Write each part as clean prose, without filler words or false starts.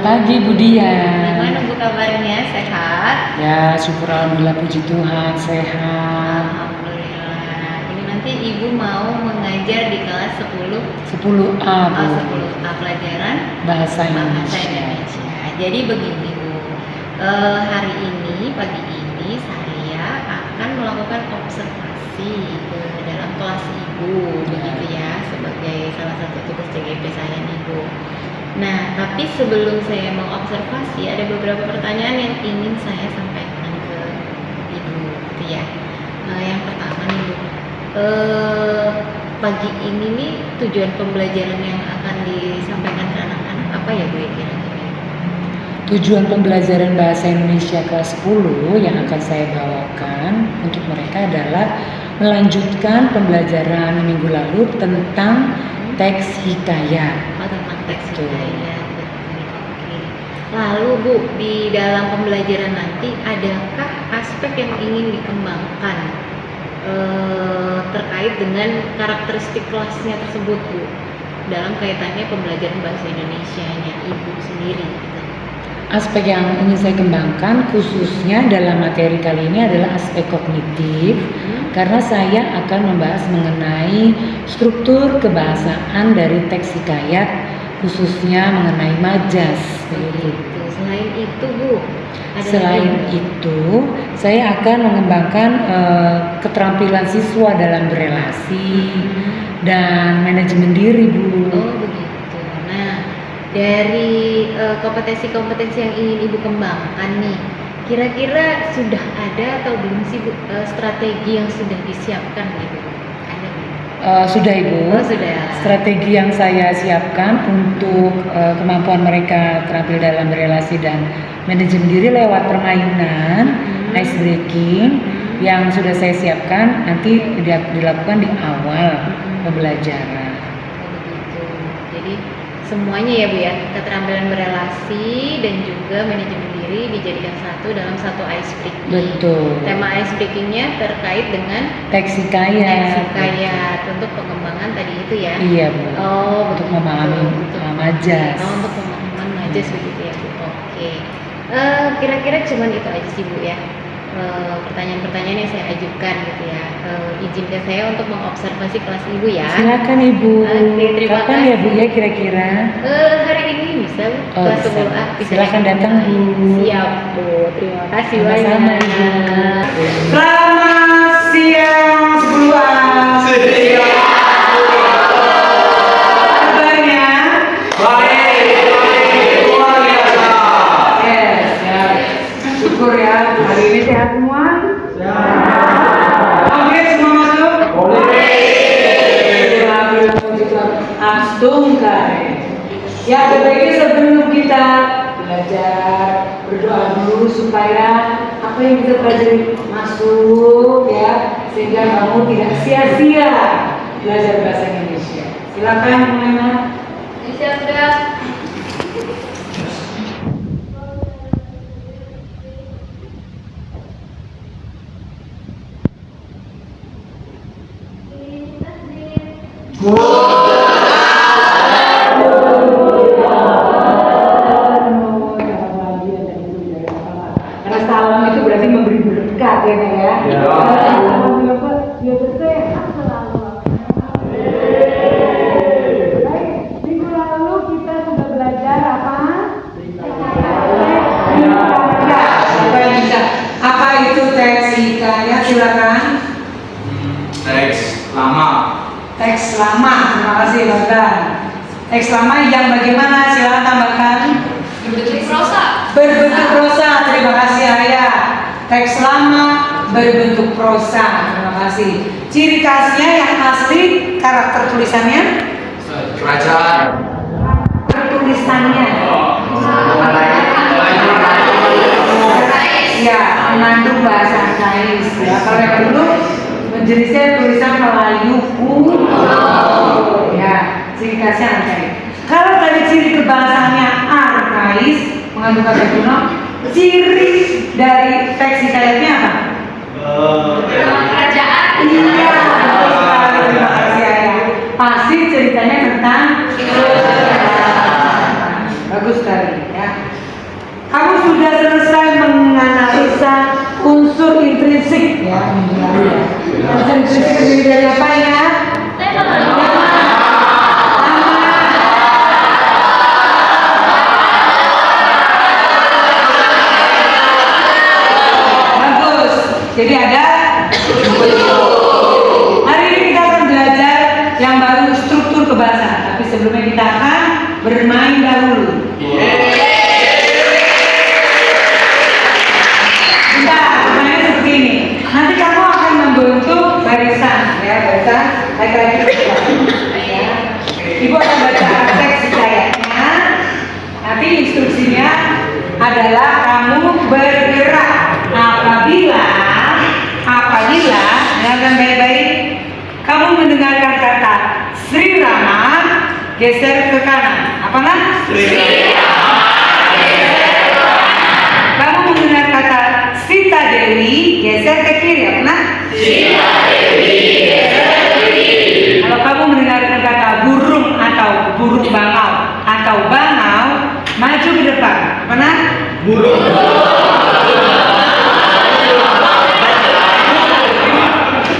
Selamat pagi Bu Dian. Gimana Bu kabarnya? Sehat? Ya, syukur alhamdulillah, puji Tuhan sehat. Alhamdulillah. Ini nanti Ibu mau mengajar di kelas 10 10A Bu. 10A pelajaran Bahasa Bahasa Indonesia. Indonesia. Jadi begini Bu, hari ini, pagi ini saya akan melakukan observasi ke dalam kelas Ibu, begitu ya, sebagai salah satu tugas CGP saya nih Bu. Nah, tapi sebelum saya mengobservasi, ada beberapa pertanyaan yang ingin saya sampaikan ke Ibu, gitu ya. Yang pertama nih Bu, pagi ini nih tujuan pembelajaran yang akan disampaikan ke anak-anak apa ya Bu ya kira-kira? Tujuan pembelajaran Bahasa Indonesia kelas 10 yang akan saya bawakan untuk mereka adalah melanjutkan pembelajaran minggu lalu tentang teks hikayat. Oh, tentang teks Betul. hikayat, betul. Oke. Lalu Bu, di dalam pembelajaran nanti adakah aspek yang ingin dikembangkan terkait dengan karakteristik kelasnya tersebut Bu, dalam kaitannya pembelajaran bahasa Indonesianya Ibu sendiri gitu. Aspek yang ingin saya kembangkan khususnya dalam materi kali ini adalah aspek kognitif, karena saya akan membahas mengenai struktur kebahasaan dari teks hikayat, khususnya mengenai majas. Begitu. Selain itu Bu, ada Selain lagi? itu, saya akan mengembangkan keterampilan siswa dalam berelasi dan manajemen diri Bu. Oh begitu. Nah, dari kompetensi-kompetensi yang ingin Ibu kembangkan nih, kira-kira sudah ada atau belum sih Bu strategi yang sudah disiapkan gitu? Ada nggak? Sudah Ibu. Oh sudah. Strategi yang saya siapkan untuk kemampuan mereka terampil dalam berelasi dan manajemen diri lewat permainan, ice breaking yang sudah saya siapkan nanti dilakukan di awal pembelajaran. Oh begitu. Jadi semuanya ya Bu ya, keterampilan berelasi dan juga manajemen diri dijadikan satu dalam satu ice breaking. Betul. Tema ice breakingnya terkait dengan Teks hikayat. teks hikayat untuk pengembangan tadi itu ya. Iya Bu. Oh, Untuk begitu. memahami majas. Oh, untuk pemahaman majas begitu ya Bu. Oke. Kira-kira cuman itu aja sih Bu ya. Pertanyaan-pertanyaan yang saya ajukan gitu ya. Izinkan saya untuk mengobservasi kelas Ibu ya. Silakan Ibu. Oke, terima Kapan ya Bu kasih. ya kira-kira? Hari ini bisa Bu, Oh, kelas bisa. 10A bisa. Silakan datang, Bu. Siap Bu, terima kasih Sama-sama, banyak. Ibu. Selamat siang 10A. Kabarnya? Luar biasa. Yes, ya. Syukur ya, hari ini sehat semua? Oke, semua masuk? Astung kan? Ya, ada baiknya sebelum kita belajar berdoa dulu supaya apa yang kita pelajari masuk ya, sehingga kamu tidak sia-sia belajar bahasa Indonesia. Silakan Mona. Siap. Karena salam itu berarti memberi berkat ya Kak ya. Ya. Ya bersehat selalu. Baik, minggu lalu kita sudah belajar apa? Siapa yang bisa? Apa itu teks hikayat? Silakan. Teks lama. Teks lama, terima kasih Bang. Teks lama yang bagaimana? Silakan tambahkan. Berbentuk prosa. Berbentuk prosa, terima kasih Arya. Teks lama berbentuk prosa, terima kasih. Ciri khasnya yang asli, karakter tulisannya, Kerajaan. tulisannya. Ya, mengandung bahasa Chinese. Ya, kalau yang dulu jenisnya tulisan Melayu ya, ciri khasnya arkaik. Kalau tadi ciri kebangsanya arkais, mengandung kata kuno, ciri dari teks hikayatnya apa? Kerajaan. Iya, betul sekali. Terima kasih Ayah. Pasti ceritanya tentang bagus sekali ya. ya, minggu lalu ya. Bahasa Inggrisnya terdiri dari apa ya? Bagus. Jadi ada. Hari ini kita akan belajar yang baru struktur kebahasaan. Tapi sebelumnya kita akan bermain dahulu. Nanti kamu akan membentuk barisan, ya barisan laki-laki ya. Ibu akan baca teks hikayatnya. Nanti instruksinya adalah kamu bergerak apabila dengarkan baik-baik, kamu mendengarkan kata Sri Rama geser ke kanan. Apa nak? Sri Rama geser ke kanan. Kamu mendengar kata Sita Dewi geser ke kiri, apa nak? Sita Dewi geser ke kiri. Kalau kamu mendengarkan kata burung atau burung bangau atau bangau, maju ke depan, apa nak? Burung.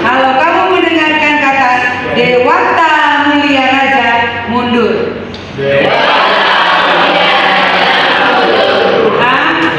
Kalau kamu mendengarkan kata Dewata Mulia Raja, mundur. Dewata Mulia Raja, mundur.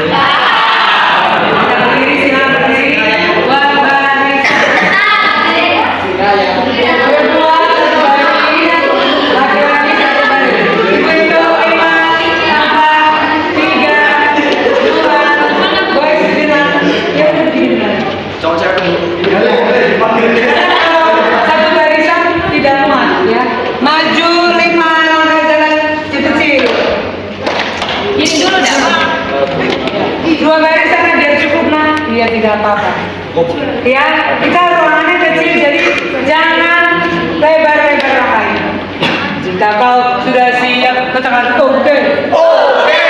Satu barisan tidak muat ya. Maju 5 langkah jalan kecil. Ini dulu dah. 2 barisan biar cukup nah. Iya tidak apa-apa. Ya, kita ruangannya kecil jadi jangan lebar-lebar langkahnya. Jika kau sudah siap, katakan oke. Oke.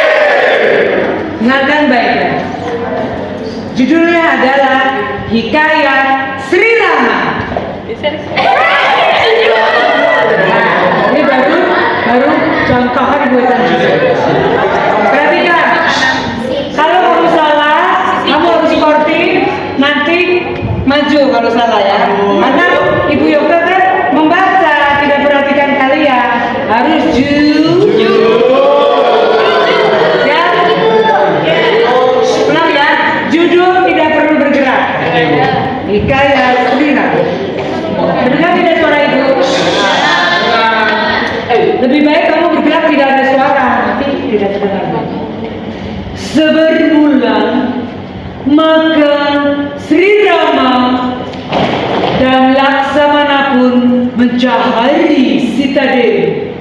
Dengarkan baik-baik. Judulnya adalah Hikayat Sri Rama. Ini baru contohan buatan kita. Perhatikan, kalau kamu salah, kamu harus sportif. Nanti maju kalau salah ya. Karena Ibu Yoga kan membaca, tidak perhatikan kalian. Harus jujur. Ya, ulang ya. Jujur tidak perlu bergerak. Hikayat Sri Rama. Mendengar tidak suara Ibu? Lebih baik kamu bergerak tidak ada suara, nanti tidak terdengar. Seberbulan maka Sri Rama dan Laksamana pun mencari Sita Dewi.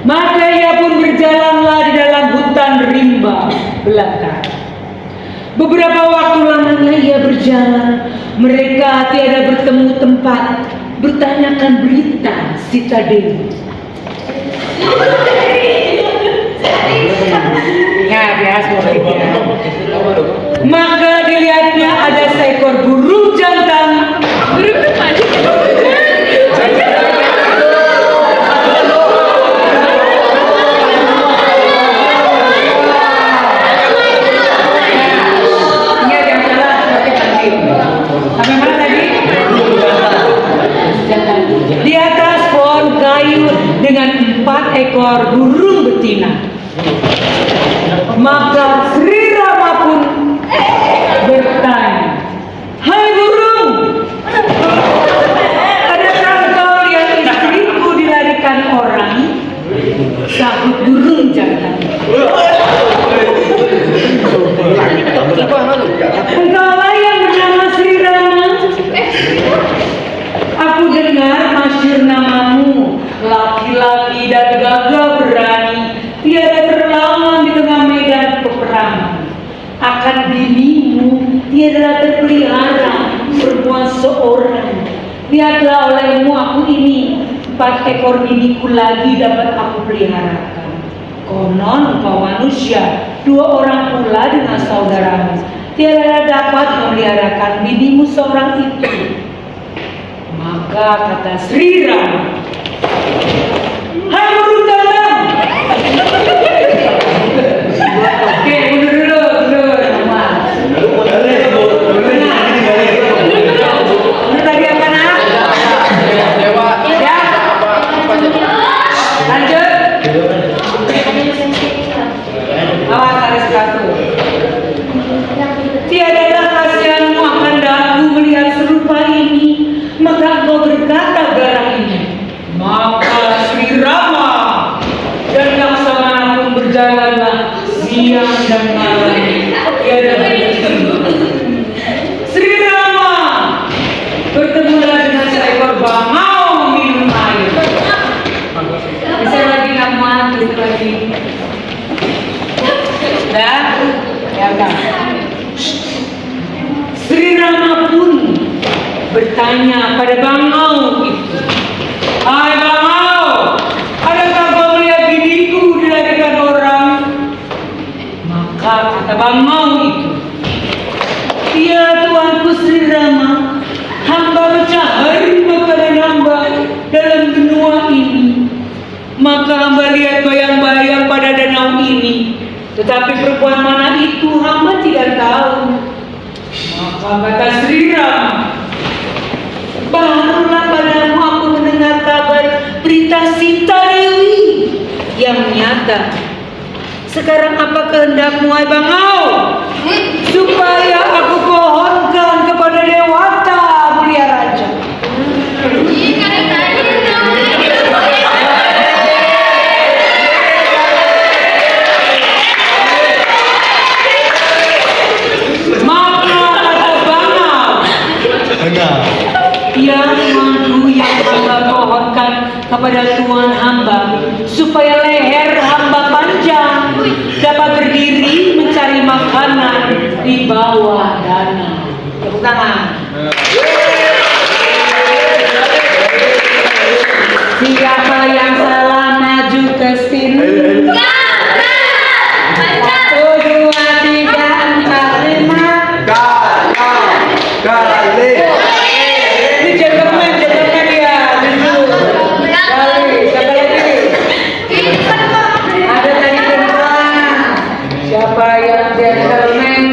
Maka ia pun berjalanlah di dalam hutan rimba belantara. Beberapa waktu lamanya ia berjalan, mereka tiada bertemu tempat bertanyakan berita Sita Dewi. Ya biasa begitu. Maka dilihatnya ada seekor burung jantan. Burung depan. Di atas pohon kayu dengan 4 ekor burung betina. Maka Sri Rama pun bertanya, "Hai burung, adakah kau lihat istriku dilarikan orang?" Sahut burung jantan, "Engkaulah yang bernama Sri Rama? Aku dengar masyhur namamu, laki-laki dan gagah berani, tiada terlawan di tengah medan peperangan. Akan binimu tiada terpelihara, perempuan seorang. Lihatlah olehmu aku ini, 4 ekor biniku lagi dapat aku peliharakan. Konon kau manusia, 2 orang pula dengan saudaramu, tiada dapat memeliharakan binimu seorang itu." Maka kata Sri Rama, "Hai burung jantan." Oke, mundur dulu, mundur. bertanya pada bangau itu, "Hai bangau, adakah kau melihat bibiku dilahirkan orang?" Maka kata bangau itu, "Ya tuanku Sri Rama, hamba mencari makanan hamba dalam benua ini. Maka hamba lihat bayang-bayang pada danau ini, tetapi perempuan mana itu hamba tidak tahu." Maka kata Sri Rama, "Barulah padamu aku mendengar kabar berita Sita Dewi yang nyata. Sekarang apa kehendakmu, hai bangau? Supaya aku pohonkan kepada Dewata mulia raja." Maka kata bangau, "Ya tuanku yang hamba pohonkan kepada Tuhan hamba, supaya leher hamba panjang dapat berdiri mencari makanan di bawah danau." Tepuk tangan. Siapa yang salah maju ke sini? 1, 2, 3, 4, 5. Ini gentleman ya. Kali, siapa lagi? Ada tadi perempuan. Siapa yang gentleman?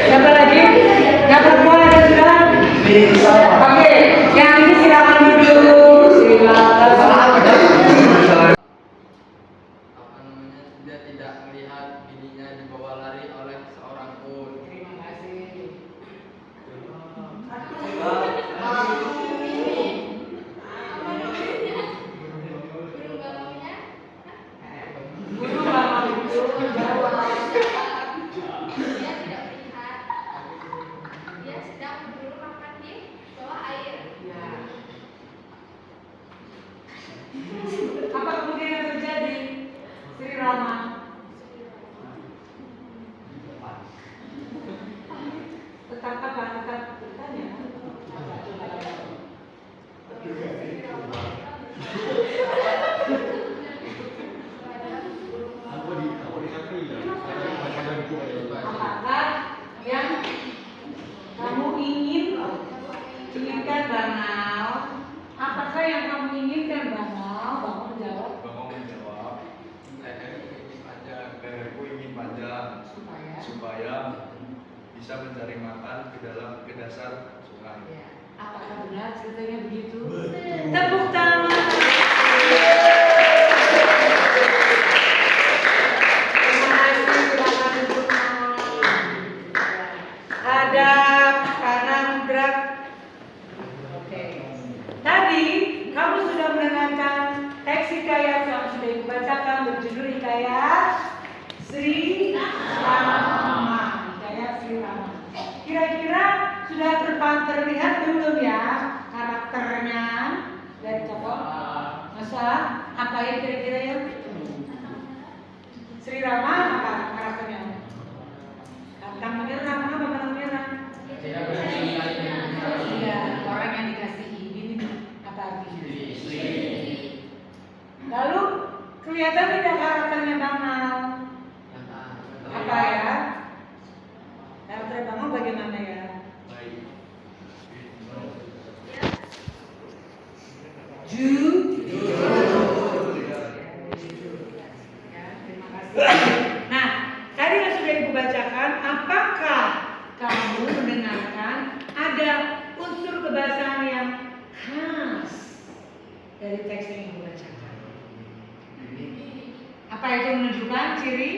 Siapa lagi? Yang perempuan ada sudah? Oke, yang ini silakan duduk. Silakan. Dia tidak melihat bininya dibawa lari oleh seorang pun. Terima kasih. Guru lama itu jawab. Dia sedang berburu makan di bawah air. Ya. Apa kemudian yang terjadi? Sri Rama. Tetap apa? Tetap bertanya. Apakah yang kamu inginkan bangau? Apakah yang kamu inginkan bangau? Bangau menjawab. Bangau menjawab, leherku ingin panjang supaya bisa mencari makan ke dasar sungai. Ya. Apakah benar ceritanya begitu? Tepuk tangan. Terima kasih, silakan duduk. Hadap kanan gerak. Oke. Tadi kamu sudah mendengarkan teks hikayat yang sudah dibacakan berjudul hikayat Sri Rama. Hikayat Sri Rama. Kira-kira sudah terlihat belum ya karakternya dari tokoh? Masa apa ya kira-kira ya? Sri Rama apa karakternya? Kantang merah, apa kantang merah? Iya, orang yang dikasihi. Ini apa artinya? Lalu kelihatan tidak karakternya Bangau? Apa ya? Karakter Bangau bagaimana ya? Jujur. Ya, terima kasih. Nah, tadi yang sudah Ibu bacakan, apakah kamu mendengarkan ada unsur kebahasaan yang khas dari teks yang Ibu bacakan? Apa itu menunjukkan ciri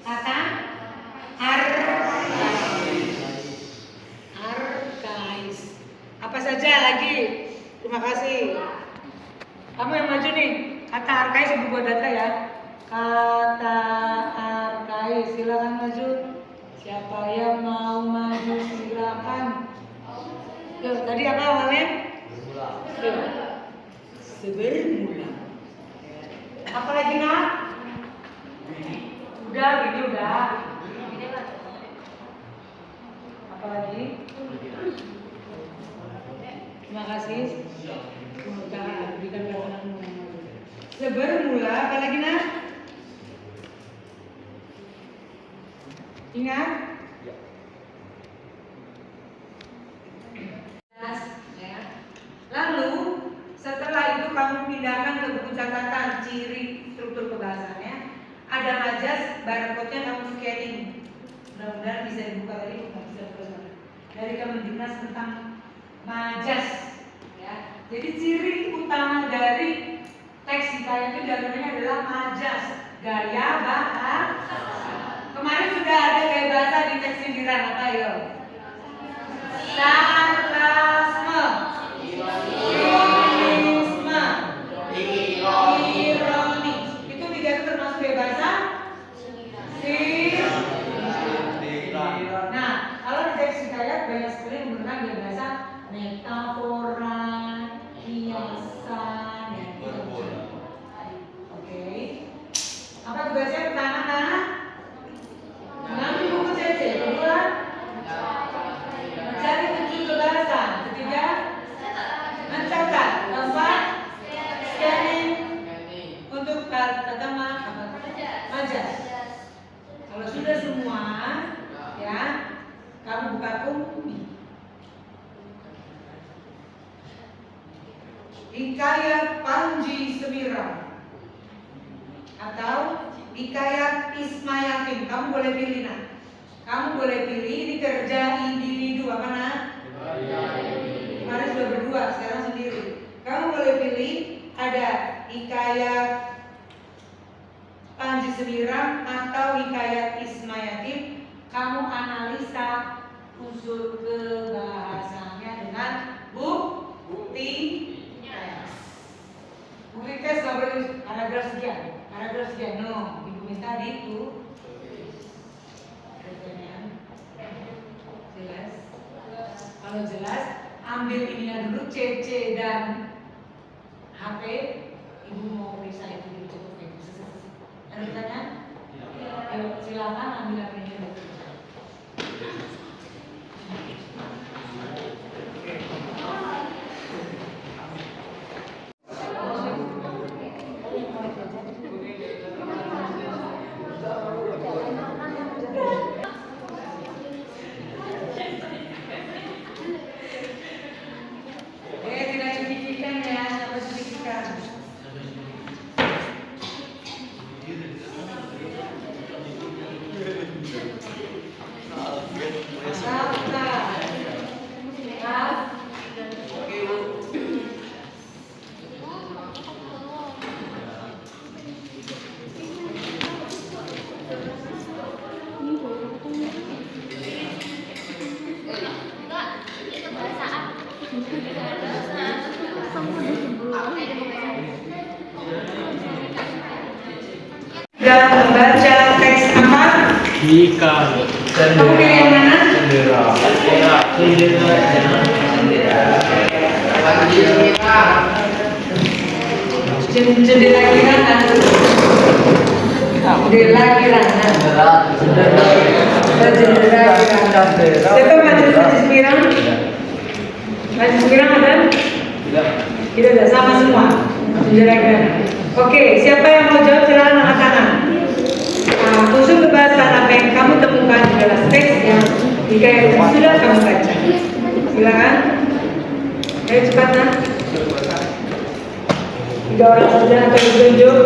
kata arkais? Apa saja lagi? Terima kasih. Kamu yang maju nih. Kata arkais Ibu buat data ya. Kata arkais, silakan maju. Siapa yang mau maju silakan. Tuh, tadi apa awalnya? Sebermula. Apa lagi nak? Udah gitu udah. Apa lagi? Terima kasih. Semoga berikan pertolongan. Sebermula apa lagi nak? Ingat? Ya. Lalu setelah itu kamu pindahkan ke buku catatan ciri struktur kebahasannya. Ada majas, barcode-nya kamu scanning. Mudah-mudahan bisa dibuka tadi, nggak bisa terus. Dari Kemendiknas tentang majas. Ya. Jadi ciri utama dari teks hikayat itu diantaranya adalah majas, gaya bahasa. Kemarin sudah ada gaya bahasa di teks sindiran apa yo? Sarkasme, ironisme, ironi. Itu tiga itu termasuk gaya bahasa? Nah, kalau di teks hikayat banyak sekali menggunakan gaya bahasa metafora, kiasan, dan oke. Apa tugasnya pertama-tama? Mengambil buku CC, kedua mencari kunci kebahasan, ketiga mencatat, keempat scanning untuk pertama majas. Kalau sudah semua, ya kamu buka kumpi. Hikayat Panji Semirang atau hikayat Ismayatim, kamu boleh pilih nak. Kamu boleh pilih ini kerja individu apa nak? Kemarin sudah berdua, sekarang sendiri. Kamu boleh pilih ada hikayat Panji Semirang atau hikayat Ismayatim. Kamu analisa unsur kebahasannya dengan bukti tes. Bukti tes nggak boleh paragraf sekian. Paragraf sekian, no, ibu minta di itu. Jelas? Kalau jelas, ambil ininya dulu CC dan HP. Ibu mau periksa itu dulu cukup ibu. Ada pertanyaan? Ayo silakan ambil HP-nya dulu. Tidak signifikan ya, apa signifikan? Dan membaca teks apa? Jika Kamu pilih yang mana? Jendela kirana. Jendela kirana. Jendela kirana. Siapa Majlis Mirang? Majlis Mirang ada? Tidak ada, sama semua. Jendela kirana. Oke, siapa yang mau jawab silakan angkat tangan. Unsur kebahasan apa yang kamu temukan di dalam teks yang hikayat yang sudah kamu baca. Silakan. Ayo cepat nak. 3 orang saja atau ditunjuk.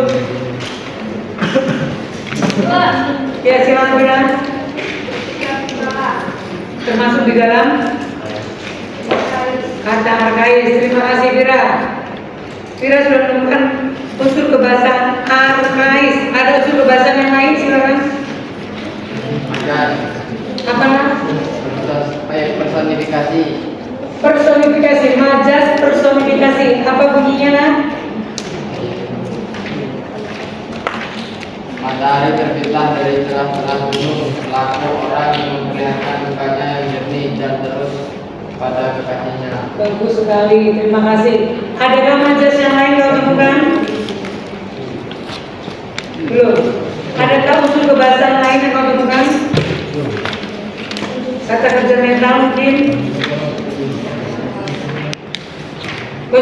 Ya silakan bilang. Termasuk di dalam kata arkais. Terima kasih Vira. Vira sudah menemukan unsur kebahasan arkais. Ada unsur kebahasan yang lain silakan. Apa nak? Personifikasi. Personifikasi, majas personifikasi. Apa bunyinya nak? Matahari terbitlah dari celah-celah gunung, pelaku orang yang memperlihatkan mukanya yang jernih dan terus pada kekasihnya. Bagus sekali, terima kasih. Adakah majas yang lain kau temukan?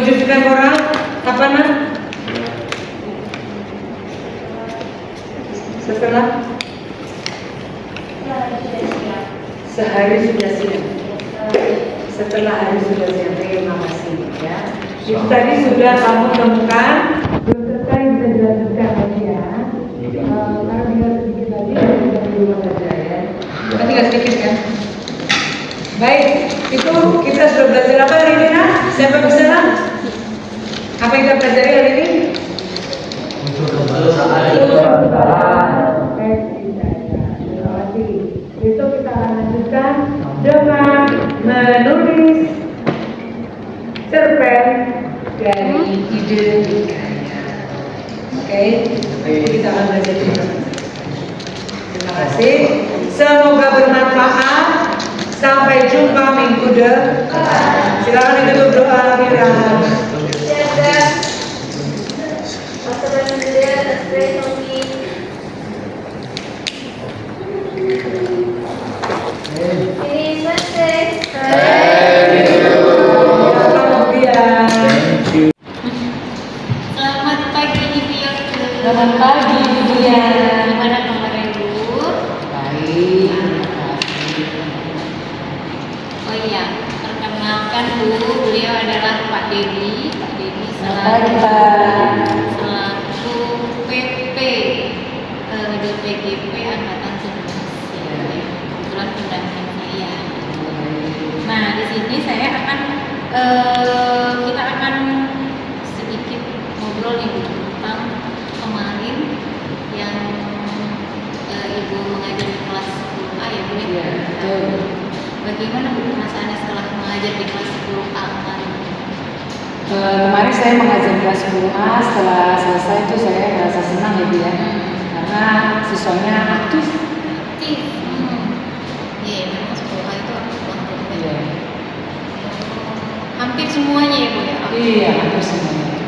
tunjukkan orang kapan Mas? Setelah sehari sudah siap. Setelah hari sudah siap. Terima kasih ya. Itu tadi sudah kamu temukan. Belum selesai bisa dilanjutkan lagi ya. Karena tinggal sedikit lagi kita di rumah saja ya. Kita tinggal sedikit kan. Baik, itu kita sudah belajar apa hari ini Nak? Siapa bisa Nak? Apa yang kita pelajari hari ini? Besok kita akan lanjutkan dengan menulis cerpen dari ide hikayat. Oke, kita akan belajar itu. Terima kasih. Semoga bermanfaat. Sampai jumpa minggu depan. Silakan ditutup doa kita. Selamat pagi Ibu Yoke. Selamat pagi Ibu ya. Gimana kabarnya Bu? Baik. Oh iya, perkenalkan Bu, beliau adalah Pak Dedi. Pak Dedi Selamat pagi. selaku PP DPGP Angkatan 11 ya. Kebetulan pendamping saya. Nah, di sini saya akan kita akan sedikit ngobrol nih Bu tentang kemarin yang Ibu mengajar di kelas 10A ya Bu. Iya, betul. Bagaimana Bu perasaannya setelah mengajar di kelas 10A kemarin? Kemarin saya mengajar kelas 10A, setelah selesai itu saya merasa senang ya Bu ya. Karena siswanya aktif. Aktif. Iya, memang 10A itu aktif banget ya. Iya. Hampir semuanya ya Bu ya. aktif. Iya, hampir semuanya.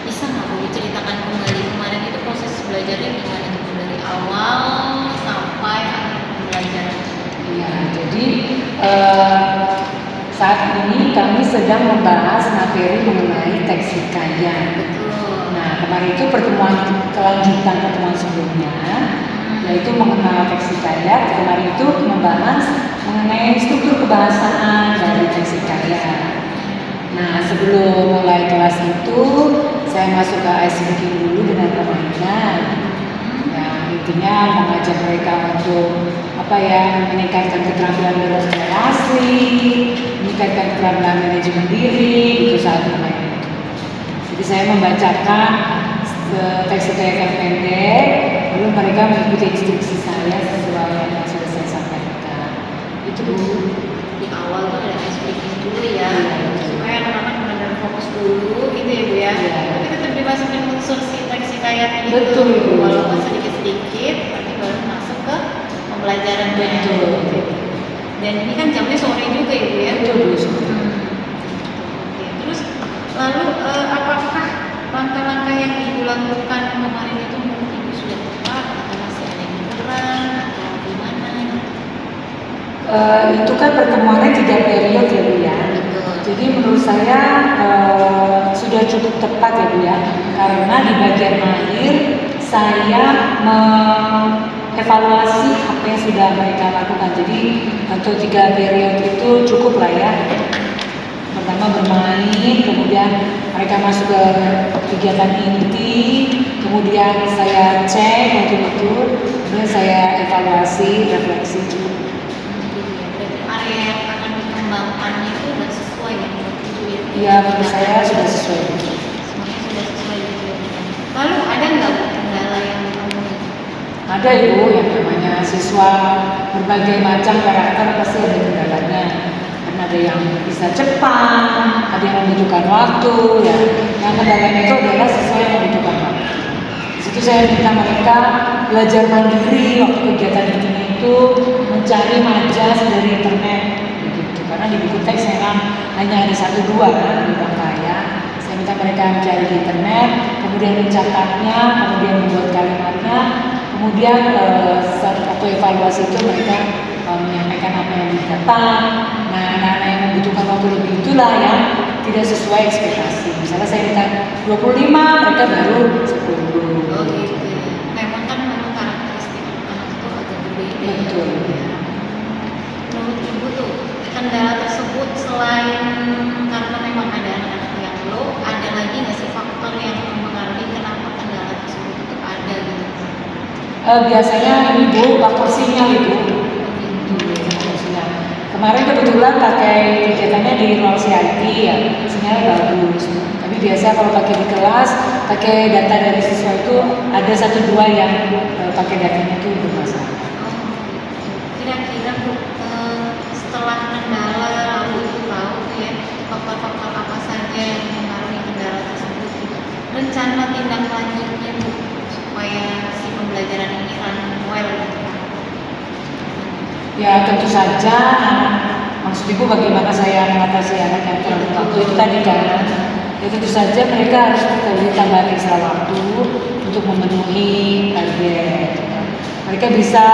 Bisa nggak Bu diceritakan kembali kemarin itu proses belajarnya gimana Bu dari awal sampai akhir pembelajaran? Iya, jadi saat ini kami sedang membahas materi mengenai teks hikayat. Betul. Nah, kemarin itu pertemuan kelanjutan pertemuan sebelumnya, yaitu mengenal teks hikayat. Kemarin itu membahas mengenai struktur kebahasaan dari teks hikayat. Nah, sebelum mulai kelas itu, saya masuk ke ice breaking dulu dengan permainan. Ya, intinya mengajak mereka untuk meningkatkan keterampilan berorasi, meningkatkan keterampilan manajemen diri itu saat bermain. Jadi saya membacakan teks hikayat yang pendek, lalu mereka mengikuti instruksi saya sesuai yang sudah saya sampaikan. Itu dulu. Di awal tuh ada ice breaking dulu ya, supaya anak-anak benar-benar fokus dulu gitu ya Bu ya. Iya. Tapi tetap dimasukin unsur sintaksi hikayat itu. Betul, Ibu. Walaupun sedikit-sedikit, nanti baru masuk ke pembelajarannya. Betul. Dan ini kan jamnya sore juga ya Bu ya. Betul, Bu. Oke, terus lalu apakah langkah-langkah yang Ibu lakukan kemarin itu menurut Ibu sudah tepat atau masih ada yang kurang atau gimana? Itu kan pertemuannya 3 periode ya Bu ya. Betul. Jadi menurut saya sudah cukup tepat ya Bu ya. Karena di bagian akhir saya mengevaluasi apa yang sudah mereka lakukan. Jadi untuk 3 periode itu cukup lah ya. Pertama bermain, kemudian mereka masuk ke kegiatan inti, kemudian saya cek betul-betul, kemudian saya evaluasi, refleksi. Area yang akan dikembangkannya itu sudah sesuai ya menurut Ibu ya? Iya, menurut saya sudah sesuai. Semuanya sudah sesuai gitu ya. Lalu ada nggak Bu kendala yang ditemui? Ada Ibu, yang namanya siswa berbagai macam karakter pasti ada kendalanya. Karena ada yang bisa cepat, ada yang membutuhkan waktu ya. Yang kendalanya itu adalah siswa yang membutuhkan waktu. Di situ saya minta mereka belajar mandiri waktu kegiatan itu mencari majas dari internet begitu. Karena di buku teks memang hanya ada 1-2 kan di bangkaya. Saya minta mereka mencari di internet, kemudian mencatatnya, kemudian membuat kalimatnya, kemudian saat waktu evaluasi itu mereka menyampaikan apa yang didapat. Nah, anak-anak yang membutuhkan waktu lebih itulah yang tidak sesuai ekspektasi. Misalnya saya minta 25, mereka baru 10. Oh gitu ya. Memang karakteristik anak itu agak berbeda. Betul. Ya. Menurut ibu tuh kendala tersebut selain karena memang ada anak-anak yang low, ada lagi nggak sih faktor yang mempengaruhi kenapa kendala tersebut itu ada gitu? Biasanya ini Bu, faktor sinyal Ibu. Faktor sinyal. Kemarin kebetulan pakai kegiatannya di ruang CIT ya, sinyalnya bagus. Tapi biasa kalau pakai di kelas, pakai data dari siswa itu ada 1-2 yang pakai datanya itu bermasalah. Kira-kira Bu, setelah kendala lalu ibu tahu tuh ya faktor-faktor apa saja yang mempengaruhi kendala tersebut gitu. Rencana tindak lanjutnya Bu supaya si pembelajaran ini run well gitu. Ya tentu saja, maksud Ibu bagaimana saya mengatasi anak yang terlalu waktu itu tadi kan. Ya tentu saja mereka harus diberi tambahan ekstra waktu untuk memenuhi target. Mereka bisa,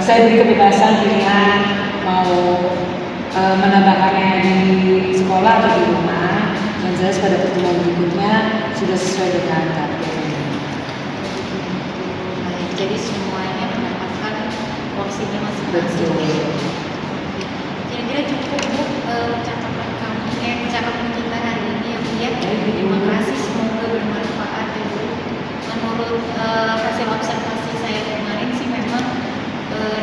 saya beri kebebasan pilihan mau menambahkannya di sekolah atau di rumah. Yang jelas pada pertemuan berikutnya sudah sesuai dengan target. Baik, jadi semuanya mendapatkan porsinya masing-masing. Betul. Kira-kira cukup Bu percakapan kamu percakapan kita hari ini ya Bu ya. Terima kasih, semoga bermanfaat ya Bu. Menurut hasil observasi saya kemarin sih memang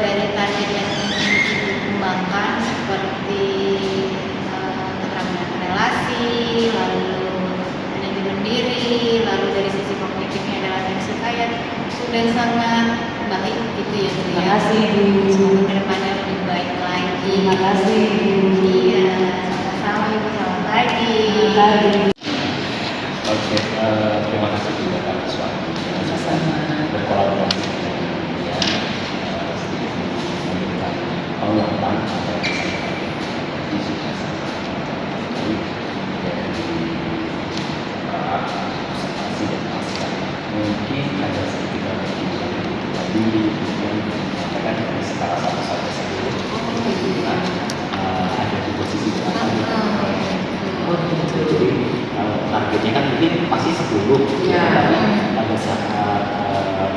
dari target yang ingin dikembangkan seperti keterampilan relasi, lalu manajemen diri, lalu dari sisi kognitifnya adalah atensi kaya sudah sangat baik gitu ya Bu Terima ya. kasih Bu. Semoga kedepannya lebih baik lagi. Terima kasih Bu. Iya, sama-sama Ibu, selamat pagi. Selamat pagi. Oke, terima kasih juga atas waktunya Sama-sama. berkolaborasi dengan kemudian sedikit memberikan penguatan apa yang disampaikan di sudah dari observasi dan pasca mungkin ada sedikit tadi kemudian mengatakan secara satu-satu sebelum kebetulan ada di posisi belakang. Jadi targetnya kan mungkin pasti 10 Ya. tapi pada saat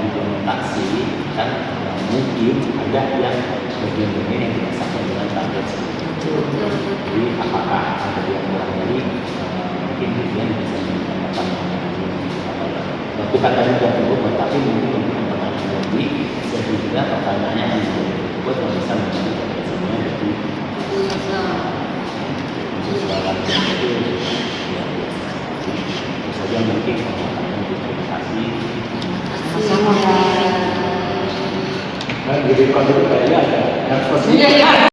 implementasi kan mungkin ada yang bagian-bagian yang tidak sampai dengan target seperti itu. Jadi apakah ada yang kurang dari mungkin kemudian bisa mendapatkan bukan tadi sudah cukup tapi mungkin untuk pertanyaan lebih sehingga pertanyaannya akan menjadi cukup yang bisa menjadi semuanya jadi soalan itu ya itu saja mungkin pertanyaan terima kasih. Sama-sama. Jadi kalau kayaknya ada nervous.